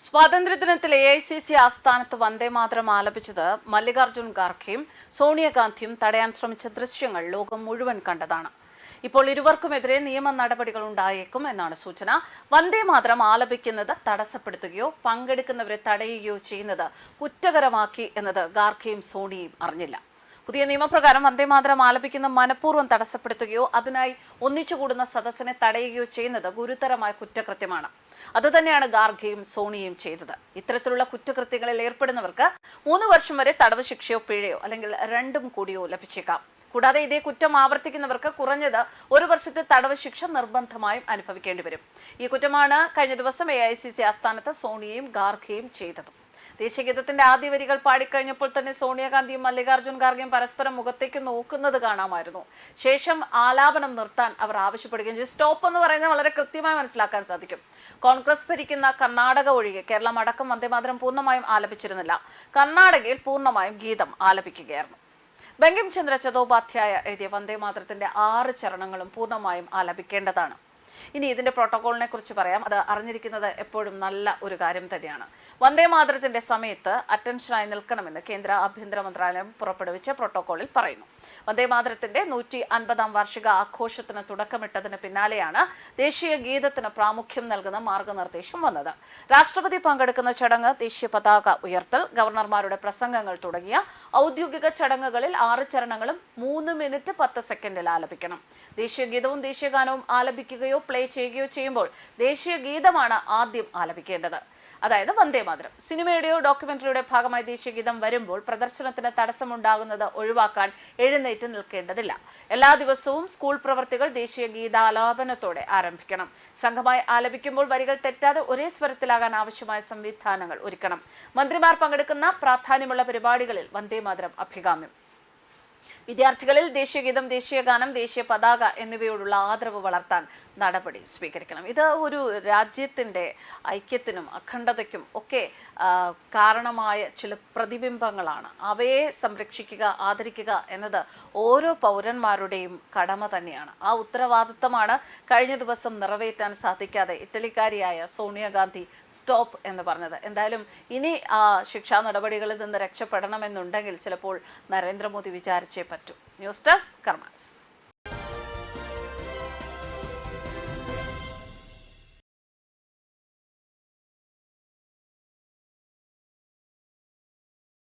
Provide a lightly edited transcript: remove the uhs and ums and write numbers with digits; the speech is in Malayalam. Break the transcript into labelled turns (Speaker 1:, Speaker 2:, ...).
Speaker 1: സ്വാതന്ത്ര്യദിനത്തിൽ AICC ആസ്ഥാനത്ത് വന്ദേമാതരം ആലപിച്ചത് മല്ലികാർജ്ജുൻ ഖാർഗെയും സോണിയാഗാന്ധിയും തടയാൻ ശ്രമിച്ച ദൃശ്യങ്ങൾ ലോകം മുഴുവൻ കണ്ടതാണ്. ഇപ്പോൾ ഇരുവർക്കുമെതിരെ നിയമ നടപടികൾ ഉണ്ടായേക്കും എന്നാണ് സൂചന. വന്ദേമാതരം ആലപിക്കുന്നത് തടസ്സപ്പെടുത്തുകയോ പങ്കെടുക്കുന്നവരെ തടയുകയോ ചെയ്യുന്നത് കുറ്റകരമാക്കി എന്നത് ഖാർഗെയും സോണിയയും അറിഞ്ഞില്ല. പുതിയ നിയമപ്രകാരം വന്ദേമാതരം ആലപിക്കുന്ന മനഃപൂർവ്വം തടസ്സപ്പെടുത്തുകയോ അതിനായി ഒന്നിച്ചുകൂടുന്ന സദസ്സിനെ തടയുകയോ ചെയ്യുന്നത് ഗുരുതരമായ കുറ്റകൃത്യമാണ്. അതുതന്നെയാണ് ഖാർഗെയും സോണിയയും ചെയ്തത്. ഇത്തരത്തിലുള്ള കുറ്റകൃത്യങ്ങളിൽ ഏർപ്പെടുന്നവർക്ക് 3 വർഷം വരെ തടവ് ശിക്ഷയോ പിഴയോ അല്ലെങ്കിൽ രണ്ടും കൂടിയോ ലഭിച്ചേക്കാം. കൂടാതെ ഇതേ കുറ്റം ആവർത്തിക്കുന്നവർക്ക് കുറഞ്ഞത് 1 വർഷത്തെ തടവ് ശിക്ഷ നിർബന്ധമായും അനുഭവിക്കേണ്ടി വരും. ഈ കുറ്റമാണ് കഴിഞ്ഞ ദിവസം AICC ആസ്ഥാനത്ത് സോണിയയും ഖാർഗെയും ചെയ്തത്. ദേശീയഗീതത്തിന്റെ ആദ്യ വരികൾ പാടിക്കഴിഞ്ഞപ്പോൾ തന്നെ സോണിയാഗാന്ധിയും മല്ലികാർജ്ജുൻ ഖാർഗെയും പരസ്പരം മുഖത്തേക്ക് നോക്കുന്നത് കാണാമായിരുന്നു. ശേഷം ആലാപനം നിർത്താൻ അവർ ആവശ്യപ്പെടുകയും ചെയ്തു. സ്റ്റോപ്പ് എന്ന് പറയുന്നത് വളരെ കൃത്യമായി മനസ്സിലാക്കാൻ സാധിക്കും. കോൺഗ്രസ് ഭരിക്കുന്ന കർണാടക ഒഴികെ കേരളം അടക്കം വന്ദേമാതരം പൂർണ്ണമായും ആലപിച്ചിരുന്നില്ല. കർണാടകയിൽ പൂർണ്ണമായും ഗീതം ആലപിക്കുകയായിരുന്നു. ബങ്കിം ചന്ദ്ര ചതോപാധ്യായ എഴുതിയ വന്ദേമാതരത്തിന്റെ 6 ചരണങ്ങളും പൂർണ്ണമായും ആലപിക്കേണ്ടതാണ്. ഇനി ഇതിന്റെ പ്രോട്ടോകോളിനെ കുറിച്ച് പറയാം. അത് അറിഞ്ഞിരിക്കുന്നത് എപ്പോഴും നല്ല ഒരു കാര്യം തന്നെയാണ്. വന്ദേമാതരത്തിന്റെ സമയത്ത് അറ്റൻഷനായി നിൽക്കണമെന്ന് കേന്ദ്ര ആഭ്യന്തര മന്ത്രാലയം പുറപ്പെടുവിച്ച പ്രോട്ടോകോളിൽ പറയുന്നു. വന്ദേമാതരത്തിന്റെ 150ാം വാർഷിക ആഘോഷത്തിന് തുടക്കമിട്ടതിന് പിന്നാലെയാണ് ദേശീയ ഗീതത്തിന് പ്രാമുഖ്യം നൽകുന്ന മാർഗനിർദ്ദേശം വന്നത്. രാഷ്ട്രപതി പങ്കെടുക്കുന്ന ചടങ്ങ്, ദേശീയ പതാക ഉയർത്തൽ, ഗവർണർമാരുടെ പ്രസംഗങ്ങൾ തുടങ്ങിയ ഔദ്യോഗിക ചടങ്ങുകളിൽ 6 ചരണങ്ങളും 3 മിനിറ്റ് 10 സെക്കൻഡിൽ ആലപിക്കണം. ദേശീയ ഗീതവും ദേശീയ ഗാനവും ആലപിക്കുകയോ പ്ലേ ചെയ്യുകയോ ചെയ്യുമ്പോൾ ദേശീയ ഗീതമാണ് ആദ്യം ആലപിക്കേണ്ടത്, അതായത് വന്ദേമാതരം. സിനിമയുടെയോ ഡോക്യുമെന്ററിയുടെ ഭാഗമായി ദേശീയ ഗീതം വരുമ്പോൾ പ്രദർശനത്തിന് തടസ്സമുണ്ടാകുന്നത് ഒഴിവാക്കാൻ എഴുന്നേറ്റ് നിൽക്കേണ്ടതില്ല. എല്ലാ ദിവസവും സ്കൂൾ പ്രവർത്തികൾ ദേശീയ ഗീതാലാപനത്തോടെ ആരംഭിക്കണം. സംഘമായി ആലപിക്കുമ്പോൾ വരികൾ തെറ്റാതെ ഒരേ സ്വരത്തിലാകാൻ ആവശ്യമായ സംവിധാനങ്ങൾ ഒരുക്കണം. മന്ത്രിമാർ പങ്കെടുക്കുന്ന പ്രാധാന്യമുള്ള പരിപാടികളിൽ വന്ദേമാതരം അഭികാമ്യം. വിദ്യാർത്ഥികളിൽ ദേശീയഗീതം, ദേശീയ ഗാനം, ദേശീയ പതാക എന്നിവയോടുള്ള ആദരവ് വളർത്താൻ നടപടി സ്വീകരിക്കണം. ഇത് ഒരു രാജ്യത്തിൻ്റെ ഐക്യത്തിനും അഖണ്ഡതയ്ക്കും ഒക്കെ കാരണമായ ചില പ്രതിബിംബങ്ങളാണ്. അവയെ സംരക്ഷിക്കുക, ആദരിക്കുക എന്നത് ഓരോ പൗരന്മാരുടെയും കടമ തന്നെയാണ്. ആ ഉത്തരവാദിത്തമാണ് കഴിഞ്ഞ ദിവസം നിറവേറ്റാൻ സാധിക്കാതെ ഇറ്റലിക്കാരിയായ സോണിയാഗാന്ധി സ്റ്റോപ്പ് എന്ന് പറഞ്ഞത്. എന്തായാലും ഇനി ആ ശിക്ഷാ നടപടികളിൽ നിന്ന് രക്ഷപ്പെടണമെന്നുണ്ടെങ്കിൽ ചിലപ്പോൾ നരേന്ദ്രമോദി വിചാരിച്ചേ പറ്റൂ. News desk karmas.